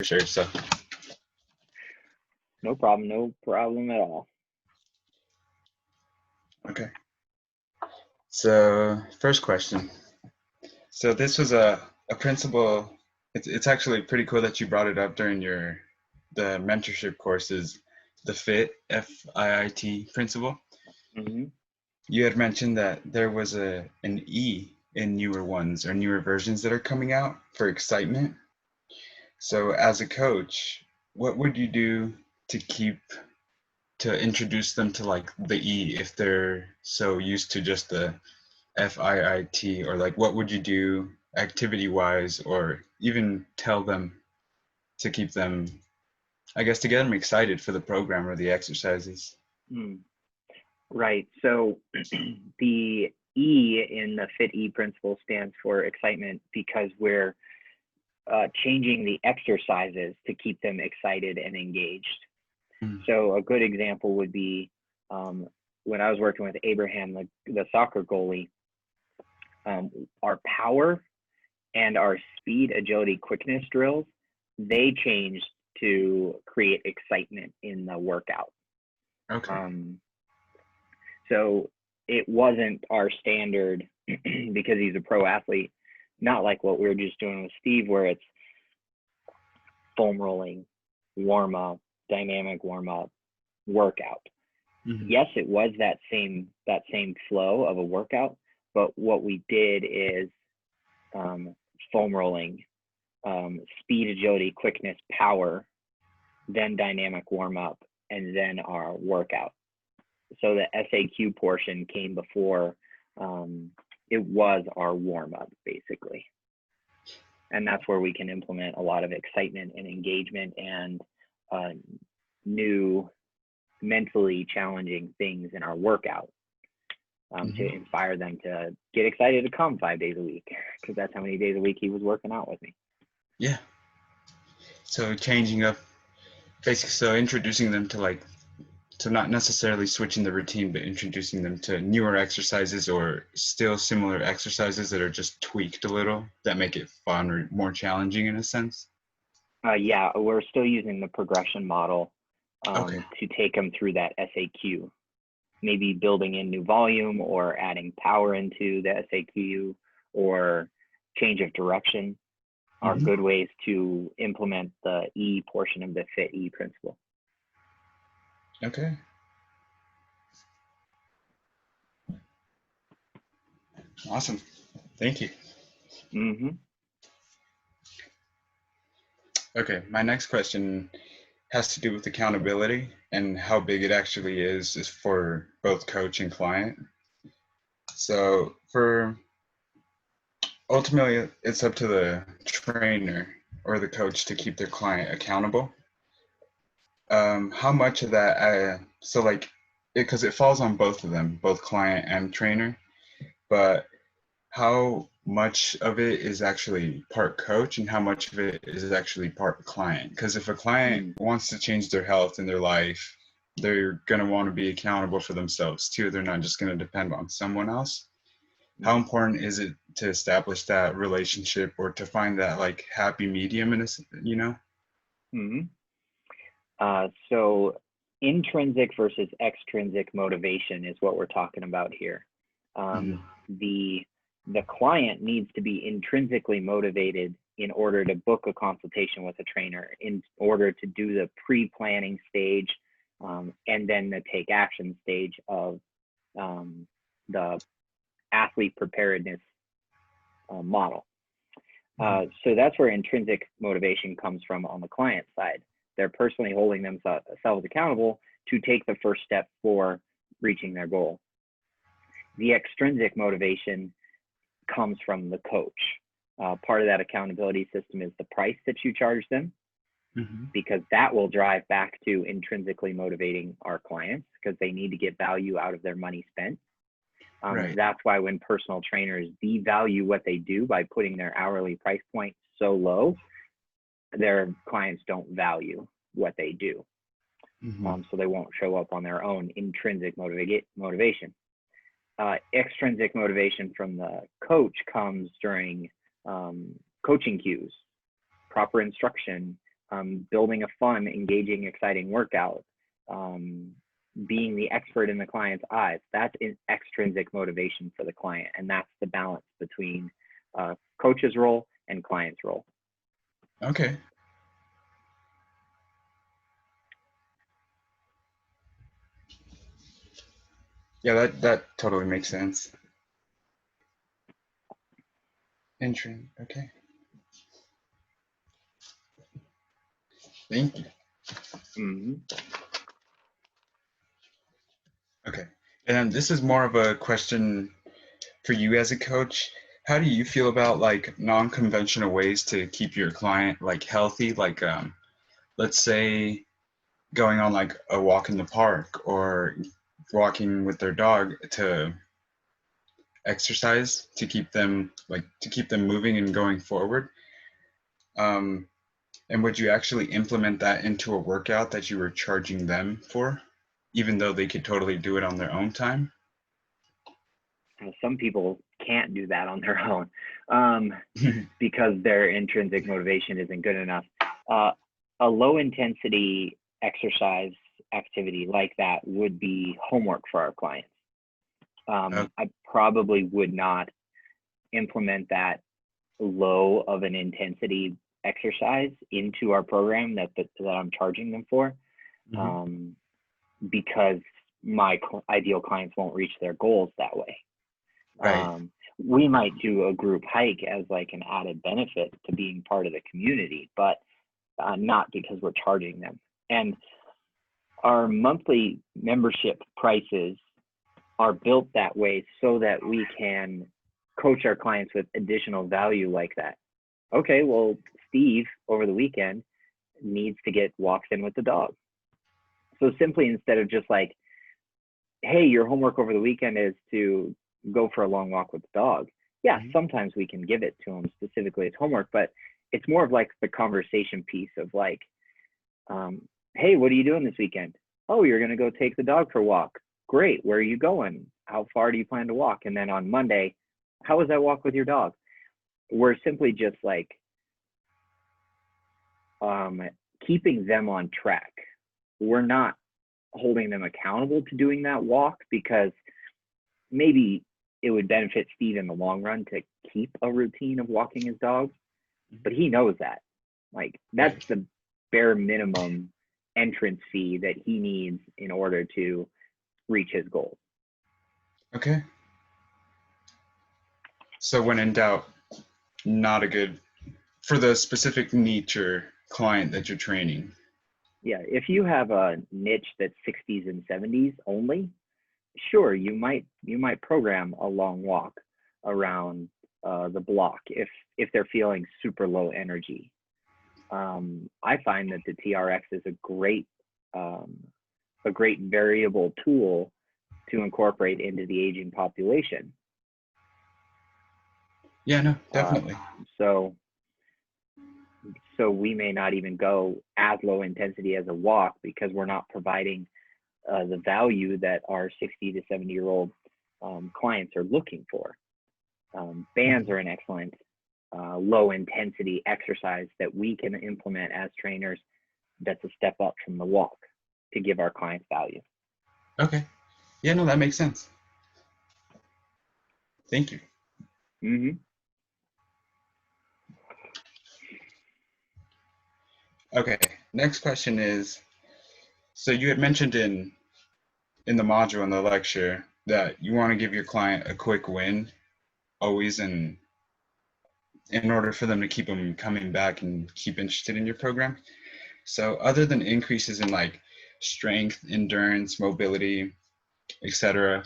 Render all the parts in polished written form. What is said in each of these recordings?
sure. So No problem at all. okay. So first question. So this was a principle. It's actually pretty cool that you brought it up during the mentorship courses, the FITTe principle. Mm-hmm. You had mentioned that there was an E in newer ones or newer versions that are coming out for excitement. So as a coach, what would you do to introduce them to like the E if they're so used to just the FIIT, or like what would you do activity wise, or even tell them to keep them, I guess, to get them excited for the program or the exercises? Right. So the E in the FITTe principle stands for excitement because we're changing the exercises to keep them excited and engaged. So a good example would be when I was working with Abraham, the soccer goalie, our power and our speed, agility, quickness drills, they changed to create excitement in the workout. Okay. So it wasn't our standard because he's a pro athlete, not like what we were just doing with Steve, where it's foam rolling, warm up, dynamic warm up, workout. Mm-hmm. Yes, it was that same flow of a workout, but what we did is foam rolling, speed, agility, quickness, power, then dynamic warm up, and then our workout. So the SAQ portion came before it was our warm up, basically. And that's where we can implement a lot of excitement and engagement and new mentally challenging things in our workout to inspire them to get excited to come 5 days a week, because that's how many days a week he was working out with me. Yeah. So changing up, basically, so introducing them to not necessarily switching the routine, but introducing them to newer exercises or still similar exercises that are just tweaked a little that make it fun or more challenging in a sense. Yeah, we're still using the progression model to take them through that SAQ, maybe building in new volume or adding power into the SAQ or change of direction are good ways to implement the E portion of the FITTe principle. Okay. Awesome. Thank you. Okay, my next question has to do with accountability and how big it actually is for both coach and client. So ultimately, it's up to the trainer or the coach to keep their client accountable. How much of that, because it falls on both of them, both client and trainer, but how much of it is actually part coach and how much of it is actually part client? Because if a client wants to change their health in their life, they're going to want to be accountable for themselves too. They're not just going to depend on someone else. How important is it to establish that relationship or to find that like happy medium in a, So intrinsic versus extrinsic motivation is what we're talking about here. The client needs to be intrinsically motivated in order to book a consultation with a trainer, in order to do the pre-planning stage and then the take action stage of the athlete preparedness model. So that's where intrinsic motivation comes from on the client side. They're personally holding themselves accountable to take the first step for reaching their goal. The extrinsic motivation comes from the coach. Part of that accountability system is the price that you charge them, because that will drive back to intrinsically motivating our clients because they need to get value out of their money spent. That's why when personal trainers devalue what they do by putting their hourly price point so low, their clients don't value what they do. So they won't show up on their own intrinsic motivation. Extrinsic motivation from the coach comes during coaching cues, proper instruction, building a fun, engaging, exciting workout, being the expert in the client's eyes. That's extrinsic motivation for the client. And that's the balance between coach's role and client's role. Okay. Yeah, that totally makes sense. Interesting. Okay. Thank you. Mm-hmm. Okay. And this is more of a question for you as a coach. How do you feel about like non-conventional ways to keep your client like healthy? Like let's say going on like a walk in the park or walking with their dog to exercise to keep them moving and going forward. And would you actually implement that into a workout that you were charging them for, even though they could totally do it on their own time? Some people can't do that on their own because their intrinsic motivation isn't good enough. A low intensity exercise activity like that would be homework for our clients. I probably would not implement that low of an intensity exercise into our program that I'm charging them for, because my ideal clients won't reach their goals that way. Right. We might do a group hike as like an added benefit to being part of the community, but not because we're charging them. And our monthly membership prices are built that way so that we can coach our clients with additional value like that. Okay, well, Steve over the weekend needs to get walks in with the dog. So simply, instead of just like, hey, your homework over the weekend is to go for a long walk with the dog. Yeah, sometimes we can give it to them specifically as homework, but it's more of like the conversation piece of like, hey, what are you doing this weekend? Oh, you're going to go take the dog for a walk. Great. Where are you going? How far do you plan to walk? And then on Monday, how was that walk with your dog? We're simply just like keeping them on track. We're not holding them accountable to doing that walk because maybe it would benefit Steve in the long run to keep a routine of walking his dog, but he knows that. Like that's the bare minimum entrance fee that he needs in order to reach his goal. Okay. So when in doubt, not a good for the specific niche or client that you're training. Yeah, if you have a niche that's 60s and 70s only, sure, you might program a long walk around the block if they're feeling super low energy. I find that the TRX is a great variable tool to incorporate into the aging population. Yeah, no, definitely. So we may not even go as low intensity as a walk because we're not providing the value that our 60 to 70-year-old clients are looking for. Bands are an excellent low intensity exercise that we can implement as trainers. That's a step up from the walk to give our clients value. Okay. Yeah, no, that makes sense. Thank you. Mm-hmm. Okay, next question is, so you had mentioned in the module in the lecture that you want to give your client a quick win always in order for them to keep them coming back and keep interested in your program. So other than increases in like strength, endurance, mobility, etc.,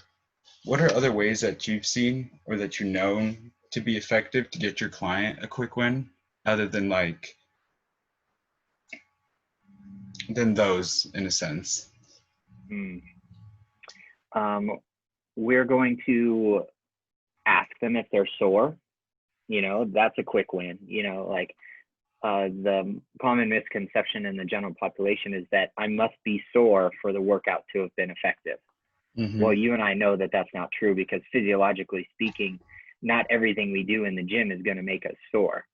what are other ways that you've seen or that you know to be effective to get your client a quick win other than like than those in a sense? We're going to ask them if they're sore. That's a quick win. Like the common misconception in the general population is that I must be sore for the workout to have been effective. Well, you and I know that that's not true because physiologically speaking, not everything we do in the gym is going to make us sore.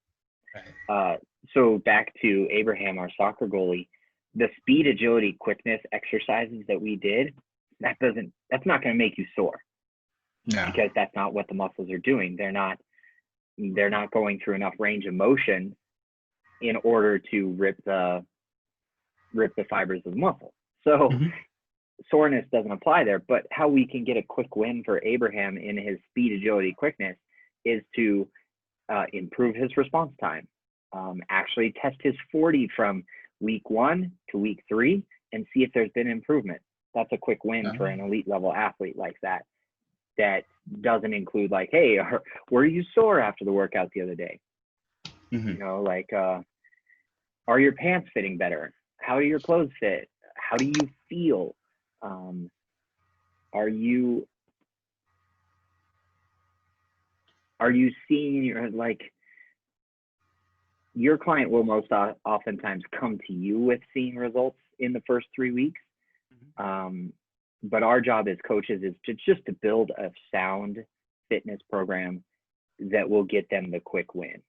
So back to Abraham, our soccer goalie, the speed, agility, quickness exercises that we did, that's not going to make you sore. No. Because that's not what the muscles are doing. They're not going through enough range of motion in order to rip the fibers of the muscle. So soreness doesn't apply there. But how we can get a quick win for Abraham in his speed, agility, quickness is to improve his response time. Actually test his 40 from week 1 to week 3 and see if there's been improvement. That's a quick win for an elite level athlete like that. That doesn't include like, hey, were you sore after the workout the other day? You know, like, are your pants fitting better? How do your clothes fit? How do you feel? Are you seeing your client will most oftentimes come to you with seeing results in the first 3 weeks. But our job as coaches is just to build a sound fitness program that will get them the quick win.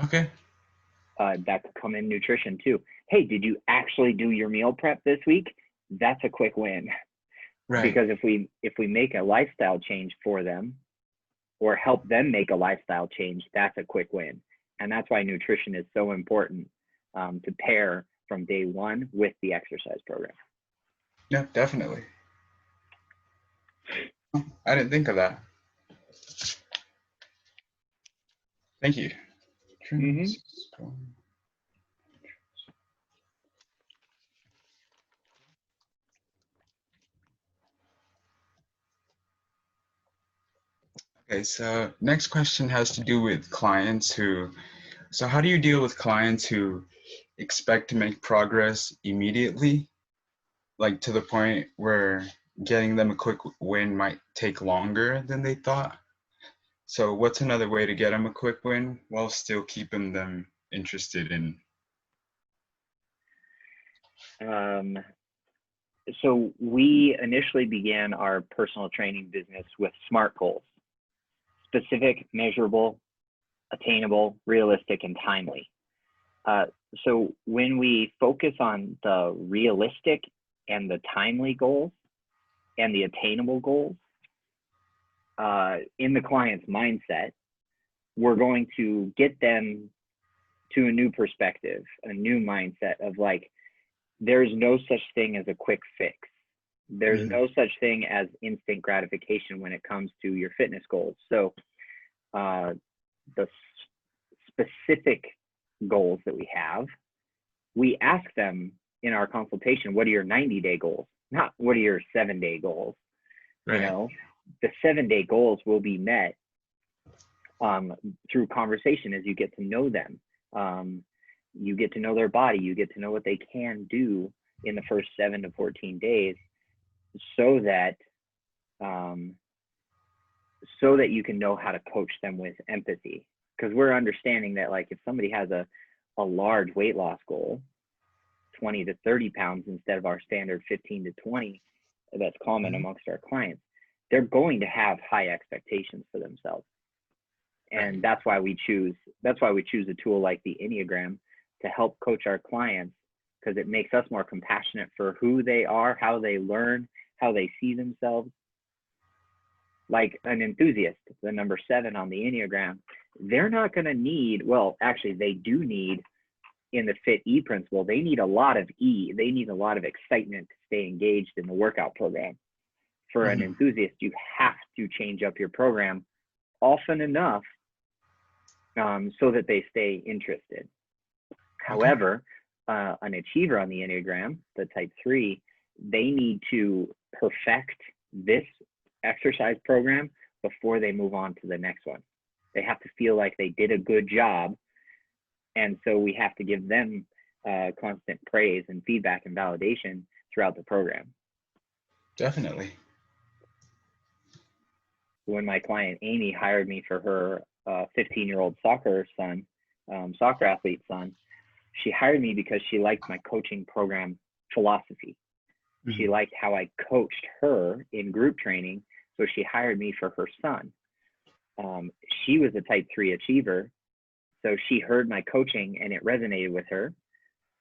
Okay. That could come in nutrition too. Hey, did you actually do your meal prep this week? That's a quick win. Right. Because if we make a lifestyle change for them or help them make a lifestyle change, that's a quick win. And that's why nutrition is so important to pair from day 1 with the exercise program. Yeah, definitely. I didn't think of that. Thank you. Okay, so next question has to do with clients so how do you deal with clients who expect to make progress immediately, like to the point where getting them a quick win might take longer than they thought? So what's another way to get them a quick win while still keeping them interested in? So we initially began our personal training business with SMART goals: specific, measurable, attainable, realistic, and timely. So when we focus on the realistic and the timely goals and the attainable goals, in the client's mindset, we're going to get them to a new perspective, a new mindset of like, there's no such thing as a quick fix. There's no such thing as instant gratification when it comes to your fitness goals. So the specific goals that we have, we ask them in our consultation, what are your 90-day goals? Not what are your 7-day goals? Right. You know, the 7-day goals will be met through conversation as you get to know them. You get to know their body, you get to know what they can do in the first 7 to 14 days so that you can know how to coach them with empathy. Because we're understanding that like if somebody has a large weight loss goal, 20 to 30 pounds instead of our standard 15 to 20, that's common amongst our clients, they're going to have high expectations for themselves. And that's why we choose a tool like the Enneagram to help coach our clients, because it makes us more compassionate for who they are, how they learn, how they see themselves. Like an enthusiast, the number 7 on the Enneagram, they're not going to need, well, actually they do need, in the FITTE principle, they need a lot of E. They need a lot of excitement to stay engaged in the workout program. For an enthusiast, you have to change up your program often enough so that they stay interested. However, an achiever on the Enneagram, the type 3, they need to perfect this exercise program before they move on to the next one. They have to feel like they did a good job. And so we have to give them constant praise and feedback and validation throughout the program. Definitely. When my client Amy hired me for her 15-year-old soccer athlete son, she hired me because she liked my coaching program philosophy. She liked how I coached her in group training, so she hired me for her son. She was a type 3 achiever, So she heard my coaching and it resonated with her.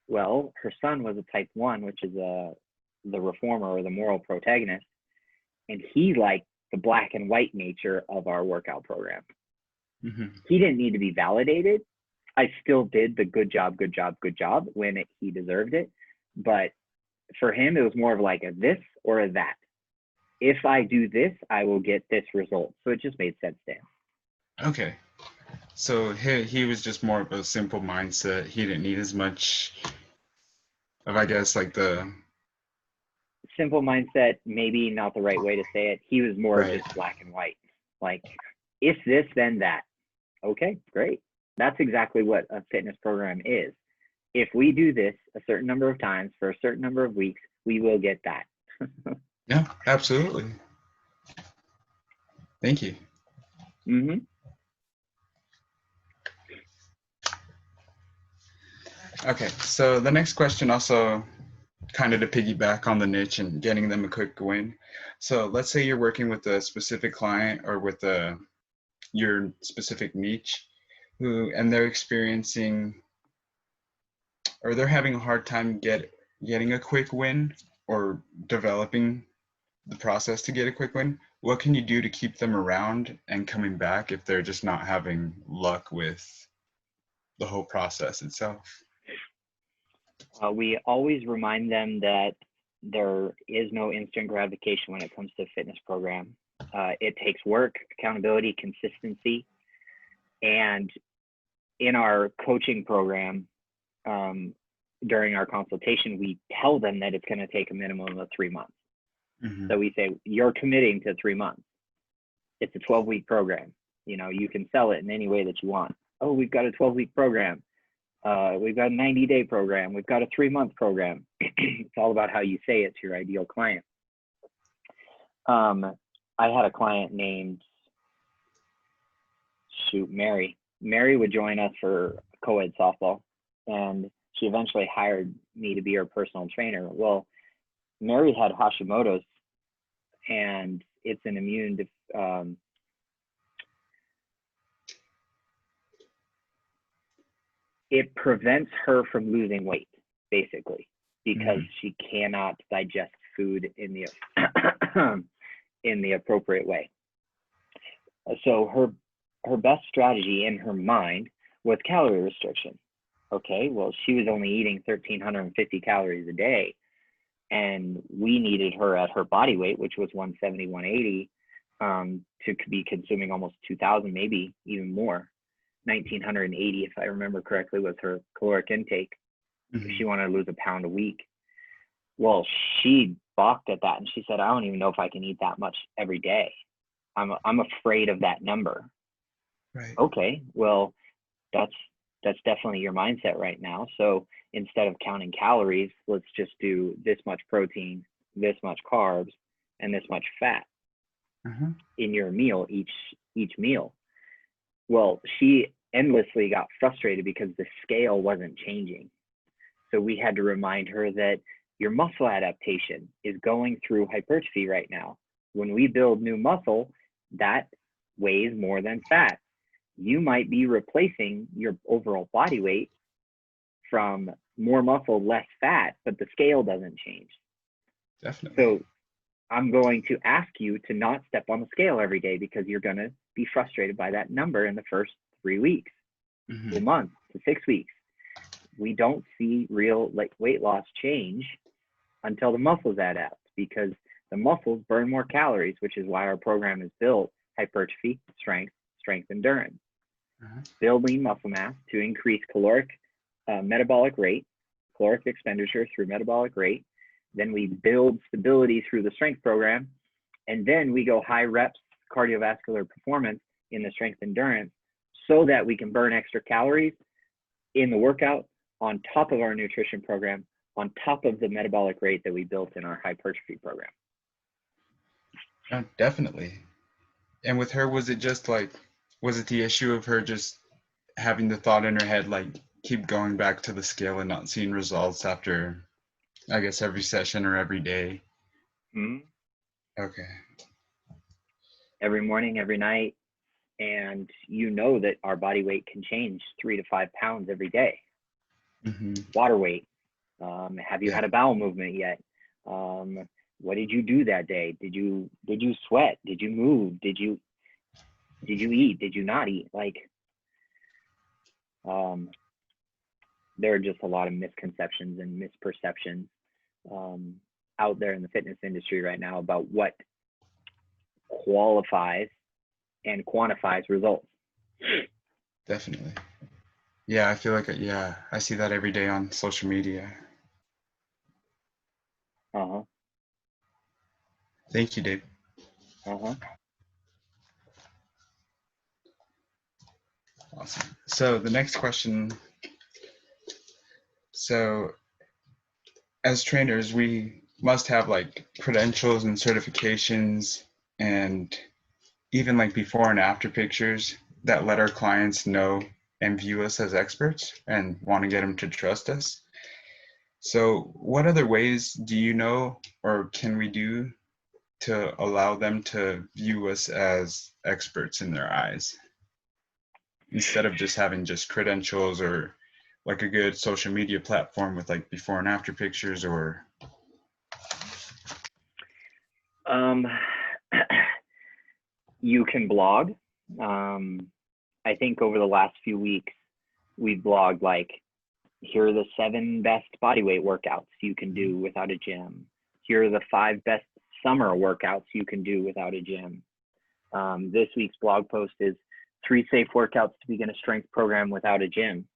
Well, her son was a type 1, which is the reformer or the moral protagonist. And he liked the black and white nature of our workout program. He didn't need to be validated. I still did the good job when he deserved it. But for him, it was more of like a this or a that. If I do this, I will get this result. So it just made sense to him. Okay. So he was just more of a simple mindset. He didn't need as much of, I guess, like the... Simple mindset, maybe not the right way to say it. He was more Right. just black and white. Like, if this, then that. Okay, great. That's exactly what a fitness program is. If we do this a certain number of times for a certain number of weeks, we will get that. Yeah, absolutely. Thank you. Okay, so the next question also kind of to piggyback on the niche and getting them a quick win. So let's say you're working with a specific client or with your specific niche and they're experiencing, or they're having a hard time getting a quick win or developing the process to get a quick win. What can you do to keep them around and coming back if they're just not having luck with the whole process itself? We always remind them that there is no instant gratification when it comes to a fitness program. It takes work, accountability, consistency. And in our coaching program, during our consultation, we tell them that it's going to take a minimum of 3 months. So we say, you're committing to 3 months. It's a 12-week program. You know, you can sell it in any way that you want. Oh, we've got a 12-week program. We've got a 90-day program. We've got a 3-month program. It's all about how you say it to your ideal client. I had a client named, Mary. Mary would join us for co-ed softball, and she eventually hired me to be her personal trainer. Well, Mary had Hashimoto's, and it's an immune it prevents her from losing weight, basically, because she cannot digest food in the in the appropriate way. So her best strategy in her mind was calorie restriction. Okay, well, she was only eating 1,350 calories a day, and we needed her at her body weight, which was 170, 180, to be consuming almost 2,000, maybe even more. 1,980, if I remember correctly, was her caloric intake. If she wanted to lose a pound a week. Well, she balked at that, and she said, I don't even know if I can eat that much every day. I'm afraid of that number. Right. Okay, well, that's definitely your mindset right now. So instead of counting calories, let's just do this much protein, this much carbs, and this much fat in your meal, each meal. Well, she endlessly got frustrated because the scale wasn't changing. So we had to remind her that your muscle adaptation is going through hypertrophy right now. When we build new muscle, that weighs more than fat. You might be replacing your overall body weight from more muscle, less fat, but the scale doesn't change. Definitely. So I'm going to ask you to not step on the scale every day because you're going to be frustrated by that number in the first 3 weeks, a month to 6 weeks. We don't see real weight loss change until the muscles adapt, because the muscles burn more calories, which is why our program is built hypertrophy, strength, endurance. Building muscle mass to increase caloric metabolic rate, caloric expenditure through metabolic rate. Then we build stability through the strength program, and then we go high reps cardiovascular performance in the strength endurance, so that we can burn extra calories in the workout on top of our nutrition program, on top of the metabolic rate that we built in our hypertrophy program. Definitely. And with her, was it the issue of her just having the thought in her head, like, keep going back to the scale and not seeing results after, I guess, every session or every day? Okay. Every morning, every night, And you know that our body weight can change 3 to 5 pounds every day. Water weight. Have you had a bowel movement yet? What did you do that day? Did you sweat? Did you move? Did you eat? Did you not eat? Like, there are just a lot of misconceptions and misperceptions out there in the fitness industry right now about what qualifies and quantifies results. Definitely. Yeah, I feel like, yeah, I see that every day on social media. Thank you, Dave. Awesome. So the next question. So as trainers, we must have like credentials and certifications and even like before and after pictures that let our clients know and view us as experts and want to get them to trust us. So what other ways do you know or can we do to allow them to view us as experts in their eyes, instead of just having just credentials or like a good social media platform with like before and after pictures? Or you can blog. I think over the last few weeks, we've blogged like, here are the 7 best bodyweight workouts you can do without a gym. Here are the 5 best summer workouts you can do without a gym. This week's blog post is 3 safe workouts to begin a strength program without a gym,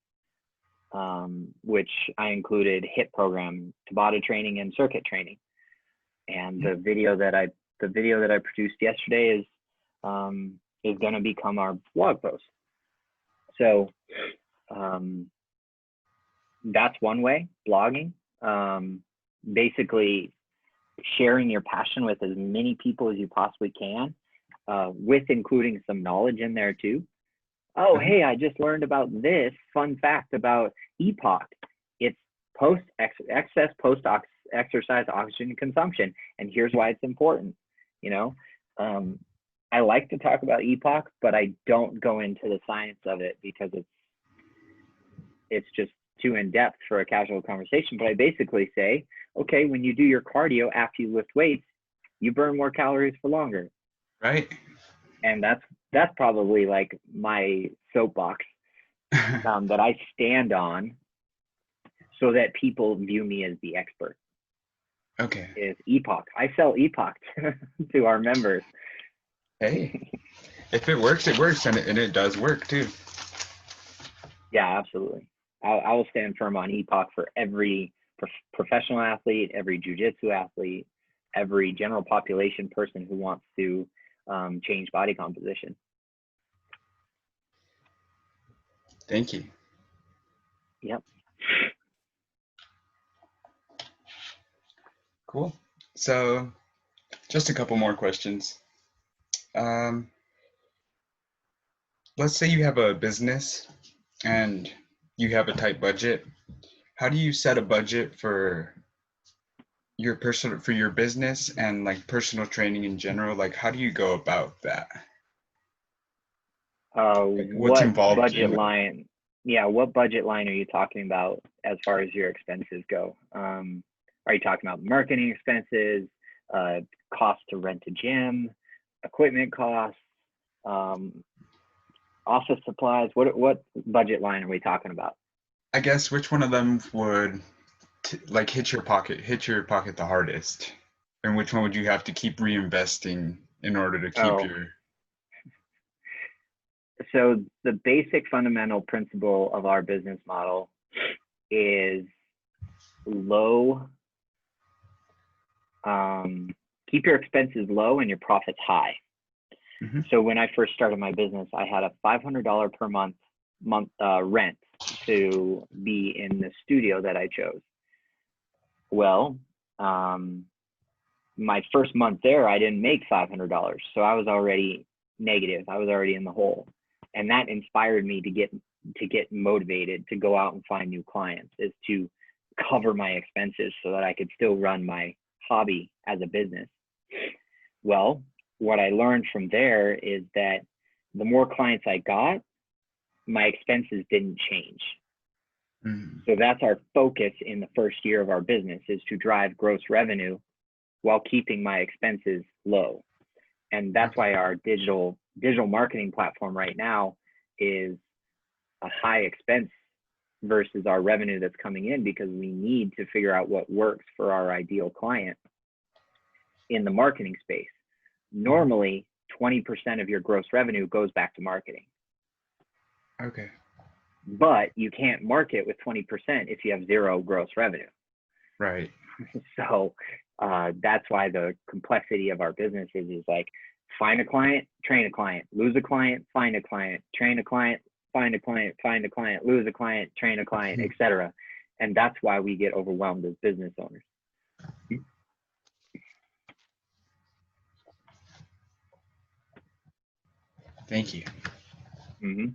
which I included HITTe program, Tabata training, and circuit training. And the video that I produced yesterday is going to become our blog post. So that's one way, blogging. Basically sharing your passion with as many people as you possibly can, with including some knowledge in there too. Oh, hey, I just learned about this fun fact about EPOC. It's excess post-exercise oxygen consumption, and here's why it's important. You know, I like to talk about EPOC, but I don't go into the science of it because it's just too in-depth for a casual conversation. But I basically say, okay, when you do your cardio after you lift weights, you burn more calories for longer. Right. And that's probably like my soapbox that I stand on so that people view me as the expert. Okay. Is EPOC. I sell EPOC to our members. Hey, if it works, it works, and it does work too. Yeah, absolutely. I will stand firm on EPOC for every professional athlete, every jiu-jitsu athlete, every general population person who wants to change body composition. Thank you. Yep. Cool. So just a couple more questions. Let's say you have a business and you have a tight budget. How do you set a budget for your business and like personal training in general? Like, how do you go about that? Like, what's involved budget line? Yeah, what budget line are you talking about as far as your expenses go? Are you talking about marketing expenses, cost to rent a gym, equipment costs, office supplies? What budget line are we talking about? I guess which one of them would like hit your pocket the hardest, and which one would you have to keep reinvesting in order to keep your... So the basic fundamental principle of our business model is low. Keep your expenses low and your profits high. Mm-hmm. So when I first started my business, I had a $500 per month rent to be in the studio that I chose. Well, my first month there, I didn't make $500, so I was already negative. I was already in the hole, and that inspired me to get motivated to go out and find new clients, is to cover my expenses so that I could still run my hobby as a business. Well, what I learned from there is that the more clients I got, my expenses didn't change. So that's our focus in the first year of our business, is to drive gross revenue while keeping my expenses low. And that's why our digital marketing platform right now is a high expense versus our revenue that's coming in, because we need to figure out what works for our ideal client in the marketing space. Normally, 20% of your gross revenue goes back to marketing. Okay. But you can't market with 20% if you have zero gross revenue. Right. So that's why the complexity of our business is like, find a client, train a client, lose a client, find a client, train a client, find a client, lose a client, train a client, etc. And that's why we get overwhelmed as business owners. Thank you. Mm-hmm.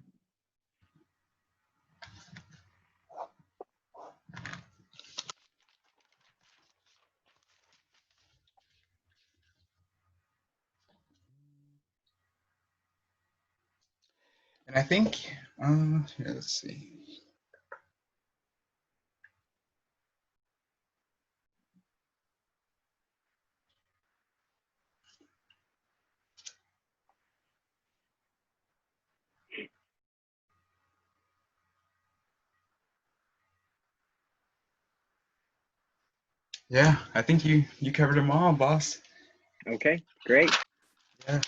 And I think, here, let's see. Yeah, I think you covered them all, boss. Okay, great. Yeah.